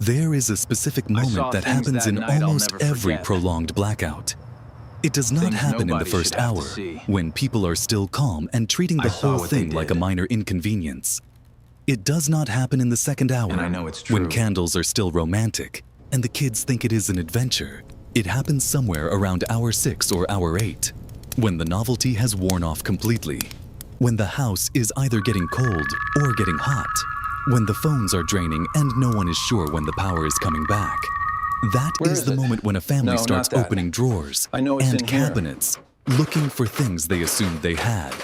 There is a specific moment that happens in almost every prolonged blackout. It does not happen in the first hour, when people are still calm and treating the whole thing like a minor inconvenience. It does not happen in the second hour, when candles are still romantic and the kids think it is an adventure. It happens somewhere around hour 6 or hour 8, when the novelty has worn off completely, when the house is either getting cold or getting hot, when the phones are draining and no one is sure when the power is coming back. That is the moment when a family starts opening drawers and cabinets, looking for things they assumed they had.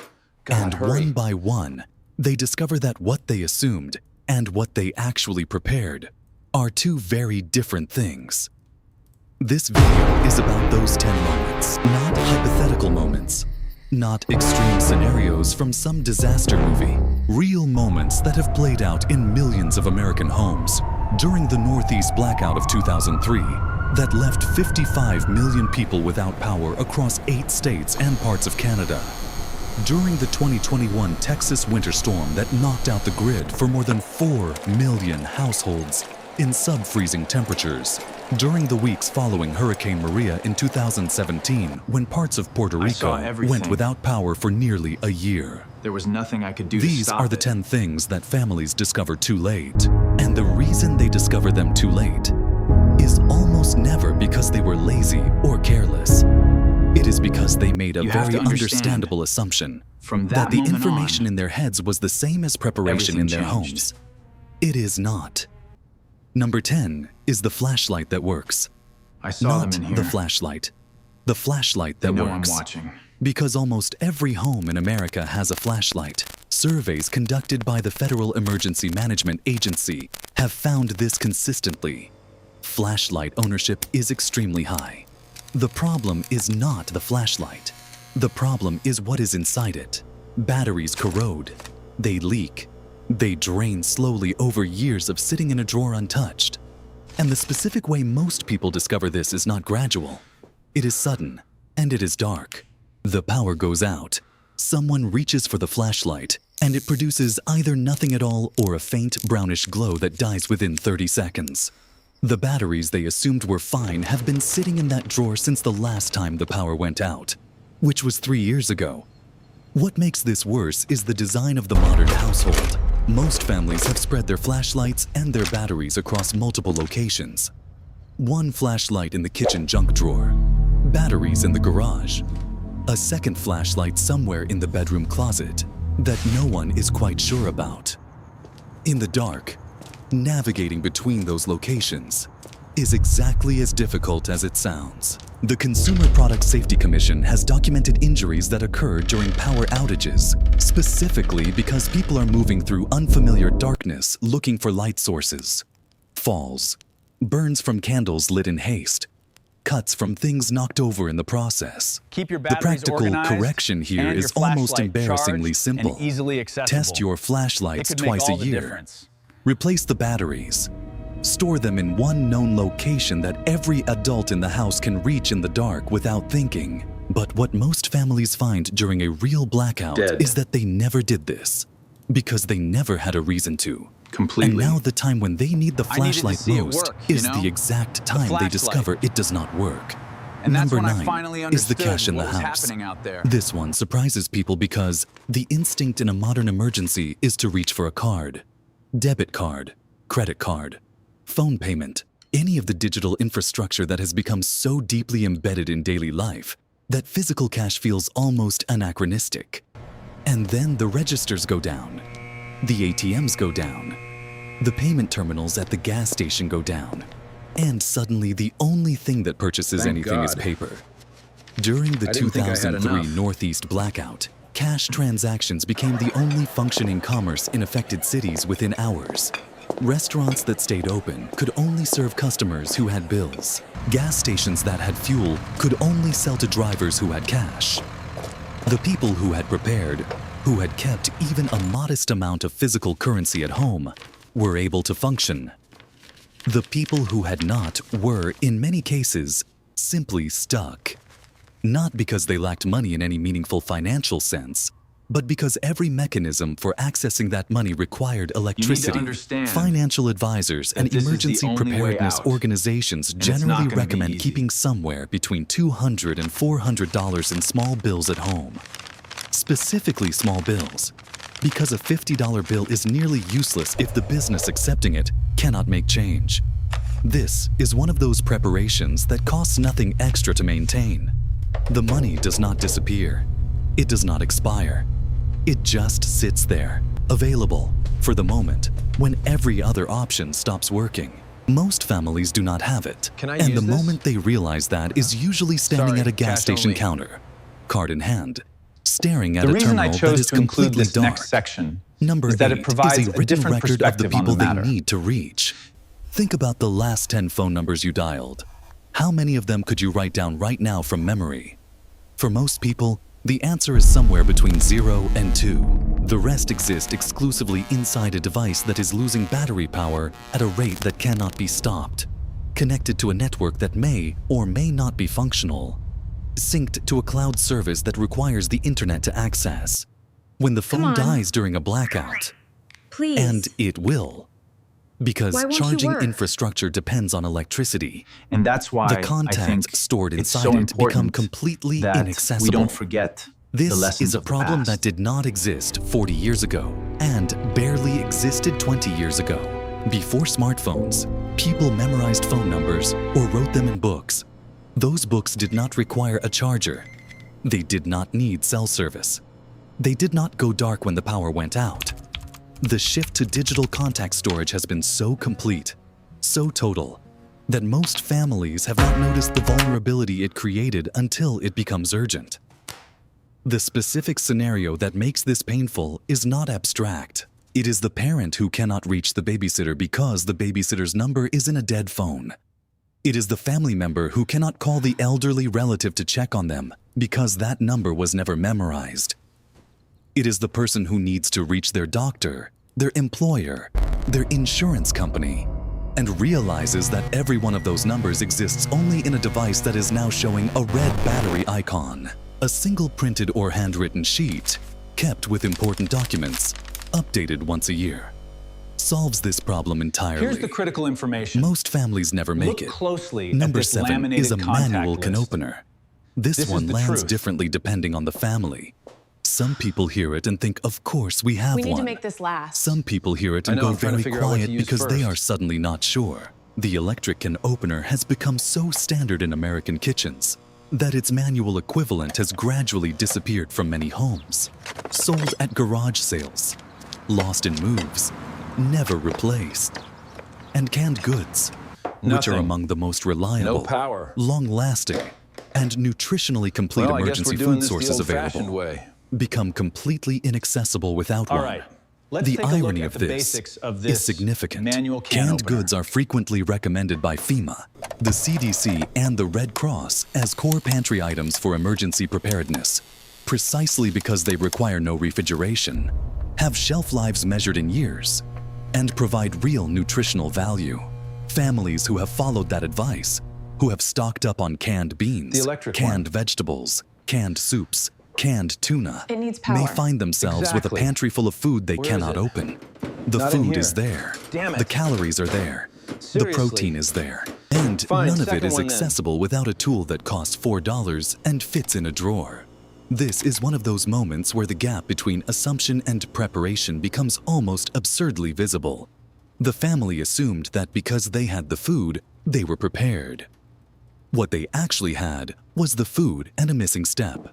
And one by one, they discover that what they assumed and what they actually prepared are two very different things. This video is about those 10 moments, not hypothetical moments, not extreme scenarios from some disaster movie. Real moments that have played out in millions of American homes during the Northeast Blackout of 2003 that left 55 million people without power across 8 states and parts of Canada. During the 2021 Texas winter storm that knocked out the grid for more than 4 million households in sub-freezing temperatures. During the weeks following Hurricane Maria in 2017, when parts of Puerto Rico went without power for nearly a year. There was nothing I could do to These stop are the it. 10 things that families discover too late. And the reason they discover them too late is almost never because they were lazy or careless. It is because they made a very understandable assumption that the information in their heads was the same as preparation in their homes. It is not. Number 10 is the flashlight that works. I saw Not them in here. the flashlight. The flashlight that They know works. I'm watching. Because almost every home in America has a flashlight. Surveys conducted by the Federal Emergency Management Agency have found this consistently. Flashlight ownership is extremely high. The problem is not the flashlight. The problem is what is inside it. Batteries corrode. They leak. They drain slowly over years of sitting in a drawer untouched. And the specific way most people discover this is not gradual. It is sudden, and it is dark. The power goes out. Someone reaches for the flashlight, and it produces either nothing at all or a faint brownish glow that dies within 30 seconds. The batteries they assumed were fine have been sitting in that drawer since the last time the power went out, which was 3 years ago. What makes this worse is the design of the modern household. Most families have spread their flashlights and their batteries across multiple locations. One flashlight in the kitchen junk drawer, batteries in the garage, a second flashlight somewhere in the bedroom closet that no one is quite sure about. In the dark, navigating between those locations is exactly as difficult as it sounds. The Consumer Product Safety Commission has documented injuries that occur during power outages, specifically because people are moving through unfamiliar darkness looking for light sources. Falls, burns from candles lit in haste, cuts from things knocked over in the process. Keep your The batteries practical organized correction here and is your almost flashlight embarrassingly charged simple. and easily accessible. Test your flashlights It could make twice a all the year. difference. Replace the batteries. Store them in one known location that every adult in the house can reach in the dark without thinking. But what most families find during a real blackout is that they never did this, because they never had a reason to. Completely. And now the time when they need the I needed to flashlight see it most work, you is know? the exact time they flashlight. discover it does not work. And that's Number when I 9 finally is the understood cash in the what was house. happening out there. This one surprises people because the instinct in a modern emergency is to reach for a card. Debit card, credit card, phone payment, any of the digital infrastructure that has become so deeply embedded in daily life that physical cash feels almost anachronistic. And then the registers go down, the ATMs go down, the payment terminals at the gas station go down, and suddenly the only thing that purchases anything is paper. During the didn't think I had 2003 enough. Northeast Blackout, cash transactions became the only functioning commerce in affected cities within hours. Restaurants that stayed open could only serve customers who had bills. Gas stations that had fuel could only sell to drivers who had cash. The people who had prepared, who had kept even a modest amount of physical currency at home, were able to function. The people who had not were, in many cases, simply stuck. Not because they lacked money in any meaningful financial sense, But because every mechanism for accessing that money required electricity, understand financial advisors and this is the emergency only way preparedness out. organizations it's not generally gonna be recommend easy. keeping somewhere between $200 and $400 in small bills at home. Specifically small bills, because a $50 bill is nearly useless if the business accepting it cannot make change. This is one of those preparations that costs nothing extra to maintain. The money does not disappear. It does not expire. It just sits there, available for the moment when every other option stops working. Most families do not have it, Can I and use the this? moment they realize that is usually standing Sorry, at a gas cash station only. counter, card in hand, staring at The a reason I terminal that chose is to include completely this dark. next section Number is that 8 it provides is a written different record of the perspective on people the they matter. need to reach. Think about the last 10 phone numbers you dialed. How many of them could you write down right now from memory? For most people, the answer is somewhere between 0 and 2. The rest exist exclusively inside a device that is losing battery power at a rate that cannot be stopped, connected to a network that may or may not be functional, synced to a cloud service that requires the internet to access. When the phone on. dies during a blackout, Please. and it will, because Why won't you charging work? infrastructure depends on electricity. And that's why The I contacts think stored it's inside so it become important completely that inaccessible. we don't forget This the lessons is a of the problem past. that did not exist 40 years ago and barely existed 20 years ago. Before smartphones, people memorized phone numbers or wrote them in books. Those books did not require a charger. They did not need cell service. They did not go dark when the power went out. The shift to digital contact storage has been so complete, so total, that most families have not noticed the vulnerability it created until it becomes urgent. The specific scenario that makes this painful is not abstract. It is the parent who cannot reach the babysitter because the babysitter's number is in a dead phone. It is the family member who cannot call the elderly relative to check on them because that number was never memorized. It is the person who needs to reach their doctor, their employer, their insurance company, and realizes that every one of those numbers exists only in a device that is now showing a red battery icon. A single printed or handwritten sheet, kept with important documents, updated once a year, solves this problem entirely. Here's the critical information. Most families never make Look it. closely Number at this 7 laminated is a contact manual can list. opener. This This is one the lands truth. differently depending on the family. Some people hear it and think, of course, we have We need one. to make this last. Some people hear it I and know, go I'm trying to very figure out what to quiet use because they first. are suddenly not sure. The electric can opener has become so standard in American kitchens that its manual equivalent has gradually disappeared from many homes, sold at garage sales, lost in moves, never replaced. And canned goods, which are Nothing. among the most reliable, No power. long-lasting, and nutritionally complete Well, I guess we're emergency doing food this the sources old-fashioned available, way. become completely inaccessible without All one. right. Let's The take a look irony at of the this basics of is this significant. manual can Canned opener. goods are frequently recommended by FEMA, the CDC, and the Red Cross as core pantry items for emergency preparedness, precisely because they require no refrigeration, have shelf lives measured in years, and provide real nutritional value. Families who have followed that advice, who have stocked up on canned beans, The electric canned one. vegetables, canned soups, canned tuna, It needs may power. find themselves with a Exactly. pantry full of food they Where is cannot it? open. The Not in food here. is there. Damn it. The calories are there. The Seriously. protein is there. And Fine, none of it second is one then. accessible without a tool that costs $4 and fits in a drawer. This is one of those moments where the gap between assumption and preparation becomes almost absurdly visible. The family assumed that because they had the food, they were prepared. What they actually had was the food and a missing step.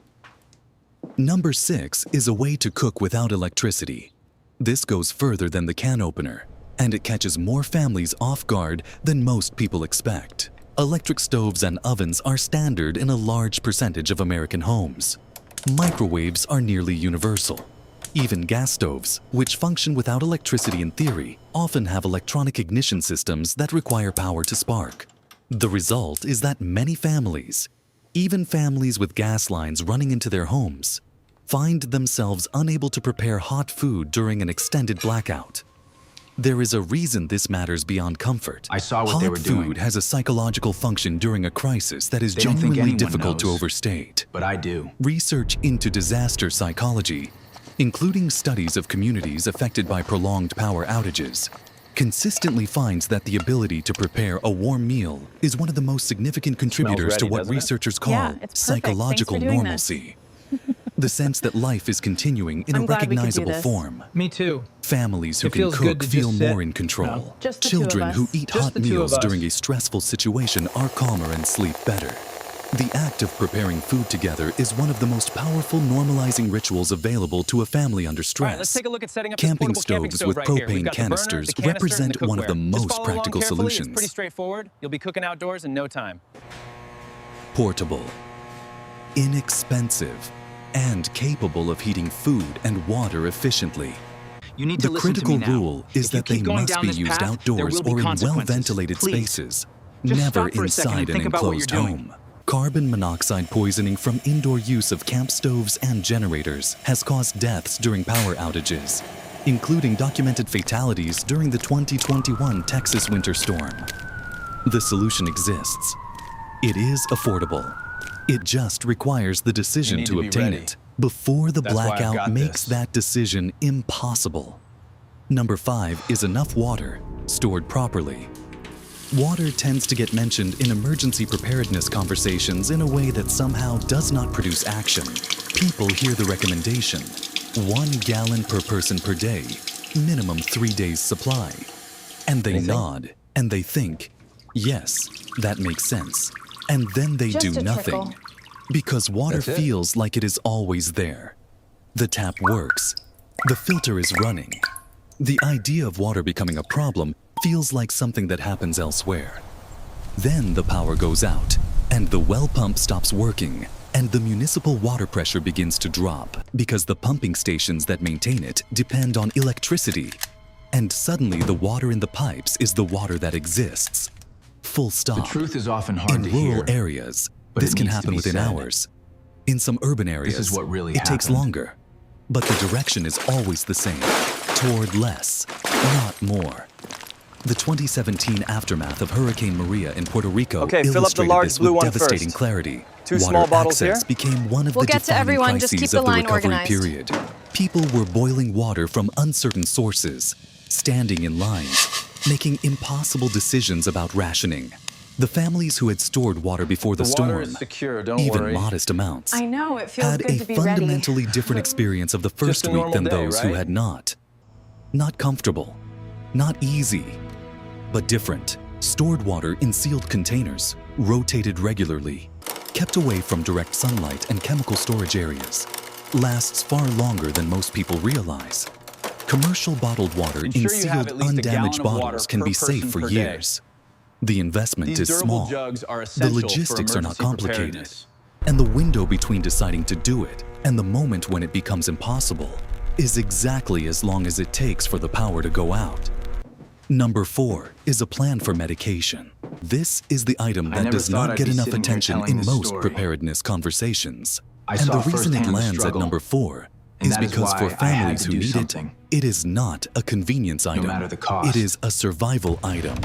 Number 6 is a way to cook without electricity. This goes further than the can opener, and it catches more families off guard than most people expect. Electric stoves and ovens are standard in a large percentage of American homes. Microwaves are nearly universal. Even gas stoves, which function without electricity in theory, often have electronic ignition systems that require power to spark. The result is that many families, even families with gas lines running into their homes, find themselves unable to prepare hot food during an extended blackout. There is a reason this matters beyond comfort. I saw what they were Hot doing. food has a psychological function during a crisis that is They don't think genuinely anyone difficult to knows. overstate. But I do. Research into disaster psychology including studies of communities affected by prolonged power outages, consistently finds that the ability to prepare a warm meal is one of the most significant contributors to what researchers call psychological normalcy. The sense that life is continuing in a recognizable form. Me too. Families who can cook feel more in control. Children who eat hot meals during a stressful situation are calmer and sleep better. The act of preparing food together is one of the most powerful normalizing rituals available to a family under stress. All right, let's take a look at setting up this Camping portable camping stoves stove with right here. We've propane got the burner, canisters the canister, represent and the one of the cookware. Just most follow along practical carefully. solutions. It's pretty straightforward. You'll be cooking outdoors in no time. Portable, inexpensive, and capable of heating food and water efficiently. You need to The listen to critical me now. rule is If you that they keep going must down be this used path, outdoors there will be or in consequences. well-ventilated Please, spaces, just never stop for a second and inside an think about what enclosed you're doing. home. Carbon monoxide poisoning from indoor use of camp stoves and generators has caused deaths during power outages, including documented fatalities during the 2021 Texas winter storm. The solution exists. It is affordable. It just requires the decision need to to be obtain ready. it before the That's why I've blackout got makes this. that decision impossible. Number 5 is enough water, stored properly. Water tends to get mentioned in emergency preparedness conversations in a way that somehow does not produce action. People hear the recommendation, 1 gallon per person per day, minimum 3 days supply. And they nod, and they think, yes, that makes sense. And then they do nothing. Because water feels like it is always there. The tap works. The filter is running. The idea of water becoming a problem feels like something that happens elsewhere. Then the power goes out, and the well pump stops working, and the municipal water pressure begins to drop because the pumping stations that maintain it depend on electricity. And suddenly the water in the pipes is the water that exists. Full stop. The truth is often hard In to rural hear. areas, but this it can needs to happen be within said. hours. In some urban areas, This is what really it takes happened. longer. But the direction is always the same, toward less, not more. The 2017 aftermath of Hurricane Maria in Puerto Rico Okay, fill up the illustrated large this blue with one devastating first. clarity. 2 Water small bottles access here. became one of We'll the get to defining everyone, just crises keep the of the line recovery organized. period. People were boiling water from uncertain sources, standing in lines, making impossible decisions about rationing. The families who had stored water before the The storm, water is secure, don't even worry. modest amounts, I know, it feels had good a to be ready. fundamentally different experience of the first a week normal than day, those who right? had not. Not comfortable, not easy, but different. Stored water in sealed containers, rotated regularly, kept away from direct sunlight and chemical storage areas, lasts far longer than most people realize. Commercial bottled water in Ensure you have sealed, at least a undamaged gallon of water bottles can per be safe person for per day. years. The investment These is durable small. jugs are The essential logistics for are not emergency complicated. preparedness. And the window between deciding to do it and the moment when it becomes impossible is exactly as long as it takes for the power to go out. Number 4 is a plan for medication. This is the item I that never does thought not I'd get be enough sitting here attention telling in this most story. preparedness conversations. I And saw the reason it firsthand the lands at struggle. number 4 And is that is because for why I had families to who do need something. it is not a convenience item. matter the cost. It is a survival item.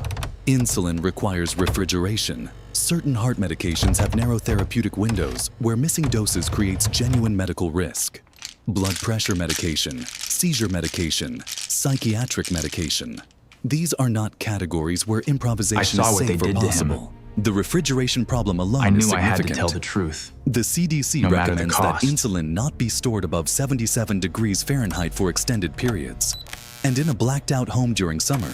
Insulin requires refrigeration. Certain heart medications have narrow therapeutic windows where missing doses creates genuine medical risk. Blood pressure medication, seizure medication, psychiatric medication. These are not categories where improvisation I saw is what they safe or did to him. possible. The refrigeration problem alone I is knew I had significant. to tell the truth. The CDC No matter the recommends that cost. insulin not be stored above 77 degrees Fahrenheit for extended periods. And in a blacked out home during summer,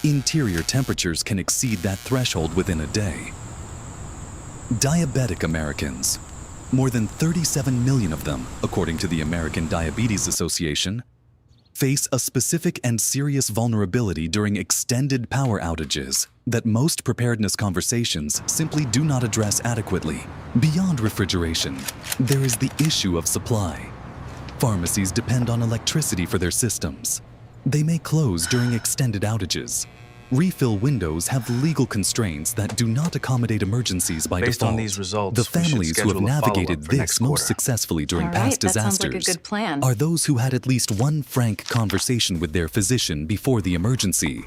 interior temperatures can exceed that threshold within a day. Diabetic Americans, more than 37 million of them, according to the American Diabetes Association, face a specific and serious vulnerability during extended power outages that most preparedness conversations simply do not address adequately. Beyond refrigeration, there is the issue of supply. Pharmacies depend on electricity for their systems. They may close during extended outages. Refill windows have legal constraints that do not accommodate emergencies by Based default. on these results, the we should families who have schedule a navigated follow-up for next this most quarter. successfully during All right, past that sounds like a disasters good plan. are those who had at least one frank conversation with their physician before the emergency,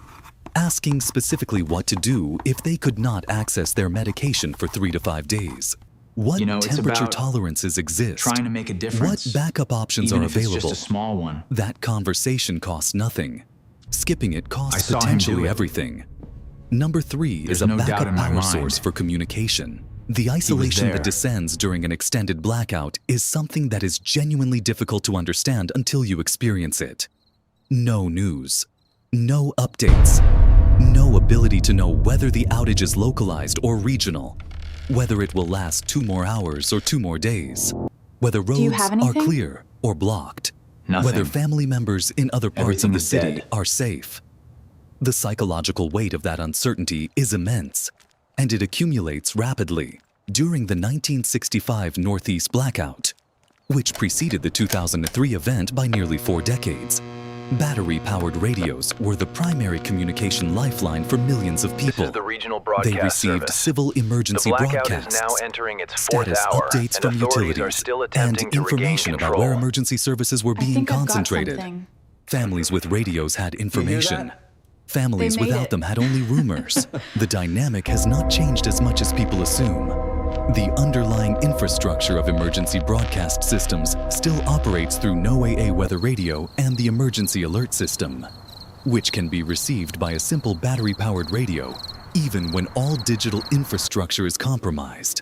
asking specifically what to do if they could not access their medication for 3 to 5 days. What It's temperature about tolerances exist? trying to make a difference. What backup options even are if it's available? just a small one. That conversation costs nothing. Skipping it I costs saw him do potentially it. everything. Number 3 is There's a no doubt backup in my power mind. source for communication. The isolation there. that descends during an extended blackout is something that is genuinely difficult to understand until you experience it. No news, no updates, no ability to know whether the outage is localized or regional, whether it will last 2 more hours or 2 more days, whether Do you roads have are anything? clear or blocked, Nothing. whether family members in other parts Everything of the is city dead. are safe. The psychological weight of that uncertainty is immense, and it accumulates rapidly. During the 1965 Northeast Blackout, which preceded the 2003 event by nearly 4 decades, battery-powered radios were the primary communication lifeline for millions of people. This is the regional broadcast They received service. civil emergency The blackout broadcasts, is now entering its 4th status hour, updates and from authorities are utilities, still and attempting to regain information about control. where emergency services were I being think I've got concentrated. something. Families with radios had information. that? Families They made without it. them had only rumors. The dynamic has not changed as much as people assume. The underlying infrastructure of emergency broadcast systems still operates through NOAA weather radio and the emergency alert system, which can be received by a simple battery-powered radio, even when all digital infrastructure is compromised.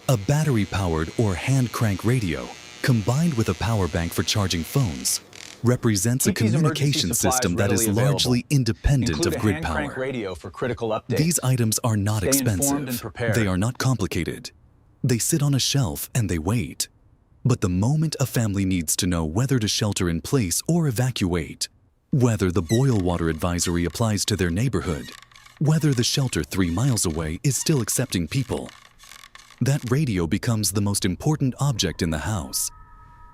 A battery-powered or hand-crank radio, combined with a power bank for charging phones, represents a Keep these emergency communication supplies system that is readily largely available. independent Include of a grid hand-crank power. radio for critical updates. These items are not Stay informed and expensive. prepared. They are not complicated. They sit on a shelf and they wait. But the moment a family needs to know whether to shelter in place or evacuate, whether the boil water advisory applies to their neighborhood, whether the shelter 3 miles away is still accepting people, that radio becomes the most important object in the house.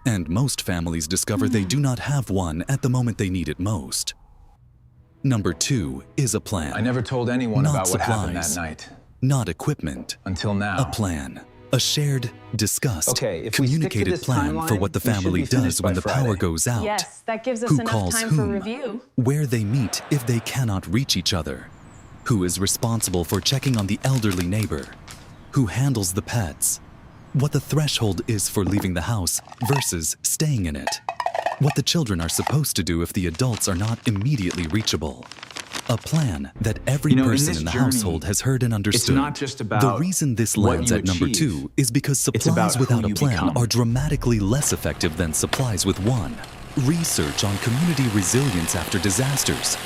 And most families discover they do not have one at the moment they need it most. Number 2 is a plan. I never told anyone Not about what happened that supplies. night. Not equipment. Until now. A plan. A shared, discussed, Okay, if we stick to communicated this plan for timeline, what the we should family be finished does when by the Friday. power goes out. Yes, that gives us Who enough calls time whom? for review. Where they meet if they cannot reach each other. Who is responsible for checking on the elderly neighbor? Who handles the pets? What the threshold is for leaving the house versus staying in it. What the children are supposed to do if the adults are not immediately reachable. A plan that every in person this in the journey, household has heard and understood. not just about the reason this what lands you at number achieve. 2 is because It's supplies about who without a you plan become. are dramatically less effective than supplies with one. Research on community resilience after disasters,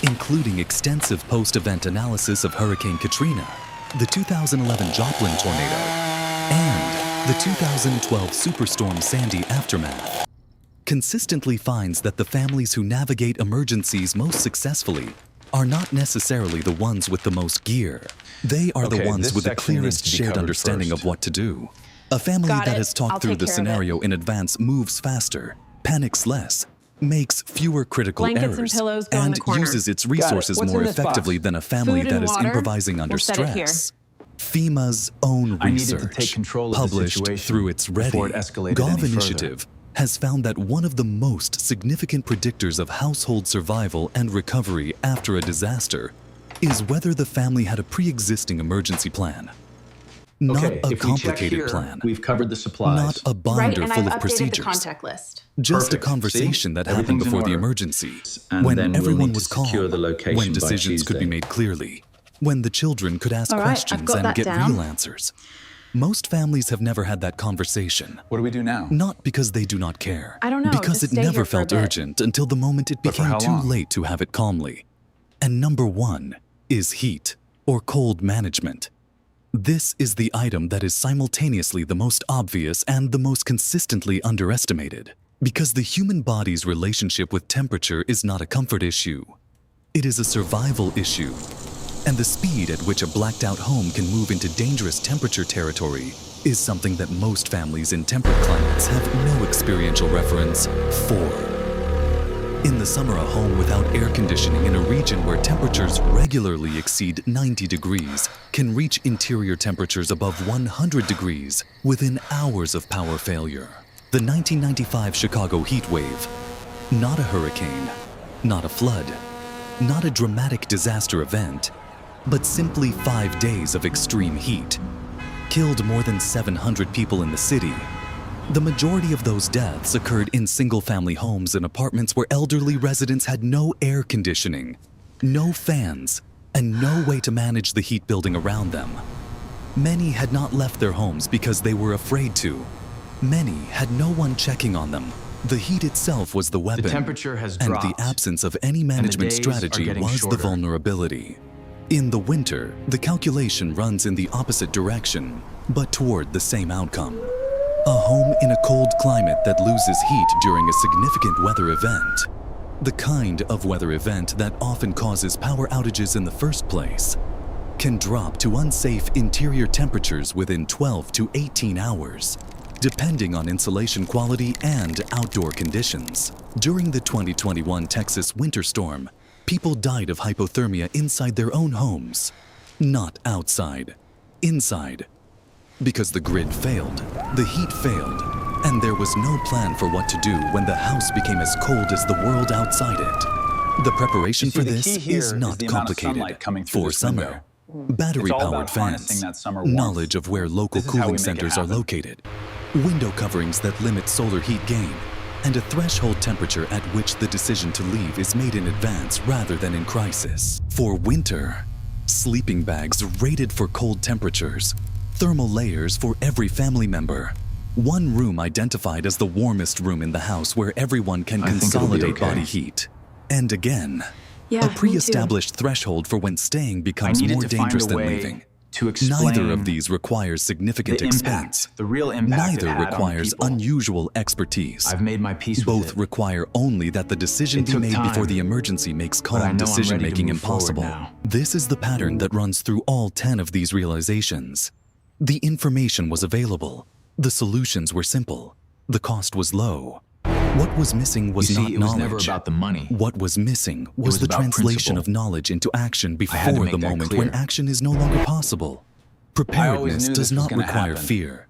including extensive post-event analysis of Hurricane Katrina, the 2011 Joplin tornado, and the 2012 Superstorm Sandy aftermath, consistently finds that the families who navigate emergencies most successfully are not necessarily the ones with the most gear. They are the Okay, ones this with the section needs clearest to be shared covered understanding first. of what to do. A family Got that it. has talked I'll through take the care of it. scenario in advance moves faster, panics less, makes fewer critical Blankets and errors, pillows go in and the corner. uses its resources What's more in this box? effectively than a family Food that and is water. improvising under We'll set it here. stress. FEMA's own I needed to research, take control of the published situation through its Ready before it escalated Gov any further. initiative, has found that one of the most significant predictors of household survival and recovery after a disaster is whether the family had a pre-existing emergency plan. Not Okay, a if we check complicated here, plan. we've covered the supplies. Not a Right, binder and full I've of updated the procedures. contact list. Just Perfect. a conversation See? that happened Everything's in before the order. emergency, And when then we'll everyone need was to calm, secure the location when by decisions could be Tuesday. made clearly, when the children could ask All right, I've questions got and that get down. real answers. Most families have never had that conversation. What do we do now? Not because they do not care. I don't know, Because just it stay never here for a felt bit. urgent until the moment it But for became how too long? late to have it calmly. And number 1 is heat, or cold management. This is the item that is simultaneously the most obvious and the most consistently underestimated. Because the human body's relationship with temperature is not a comfort issue. It is a survival issue. And the speed at which a blacked out home can move into dangerous temperature territory is something that most families in temperate climates have no experiential reference for. In the summer, a home without air conditioning in a region where temperatures regularly exceed 90 degrees can reach interior temperatures above 100 degrees within hours of power failure. The 1995 Chicago heat wave, not a hurricane, not a flood, not a dramatic disaster event, but simply 5 days of extreme heat. killed more than 700 people in the city. The majority of those deaths occurred in single-family homes and apartments where elderly residents had no air conditioning, no fans, and no way to manage the heat building around them. Many had not left their homes because they were afraid to. Many had no one checking on them. The heat itself was the weapon, The temperature has and dropped. the absence of any management days are strategy getting was the shorter. vulnerability. In the winter, the calculation runs in the opposite direction, but toward the same outcome. A home in a cold climate that loses heat during a significant weather event. The kind of weather event that often causes power outages in the first place can drop to unsafe interior temperatures within 12 to 18 hours, depending on insulation quality and outdoor conditions. During the 2021 Texas winter storm, people died of hypothermia inside their own homes, not outside, inside. Because the grid failed, the heat failed, and there was no plan for what to do when the house became as cold as the world outside it. The preparation for the this key here is is not the amount of complicated. sunlight coming through For this window. summer, battery-powered about harnessing fans, that summer warmth. knowledge of where local This is how we cooling make it centers are happen. located, window coverings that limit solar heat gain, and a threshold temperature at which the decision to leave is made in advance rather than in crisis. For winter, sleeping bags rated for cold temperatures, thermal layers for every family member, one room identified as the warmest room in the house where everyone can I think it'll be consolidate okay. body heat. And again, Yeah, a me too. pre-established threshold for when staying I becomes needed more to find dangerous a than way leaving. to explain Neither of these requires significant the expense. impact, the real impact it Neither had on requires people. unusual expertise. I've made my peace with Both it. require only that the decision It be took made before time, the emergency makes but I calm know I'm ready to decision-making move forward impossible. now. This is the pattern that runs through all 10 of these realizations. The information was available. The solutions were simple. The cost was low. What was missing was You see, not it was knowledge. never about the money. What was missing was was the about translation principle. of knowledge into action had to before make the that moment clear. when action is no longer possible. Preparedness knew does this was not gonna require happen. fear.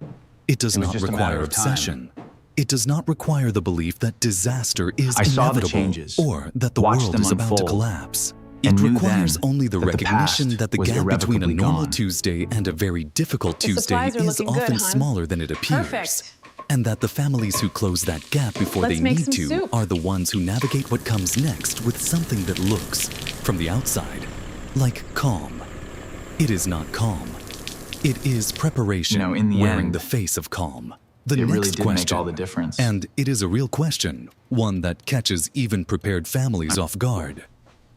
It does It was not just a require matter of time. obsession. It does not require the belief that disaster is I saw the inevitable changes, or that the watched world them is about to unfold, collapse. and It knew requires then only the that the recognition past that the was gap between a irrevocably normal gone. Tuesday and a very difficult The Tuesday supplies are is looking good, often hon. smaller than it appears. Perfect. And that the families who close that gap before Let's they make need some to soup. are the ones who navigate what comes next with something that looks, from the outside, like calm. It is not calm. It is preparation You know, in the wearing end, the face of calm. The it really next did make question, all the difference. and it is a real question, one that catches even prepared families off guard,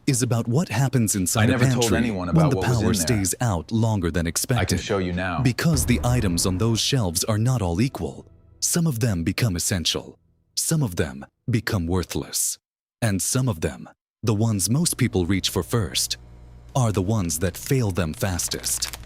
is about what happens inside I a never told pantry anyone when about the what was power in there. stays out longer than expected. I can show you now. Because the items on those shelves are not all equal. Some of them become essential. Some of them become worthless. And some of them, the ones most people reach for first, are the ones that fail them fastest.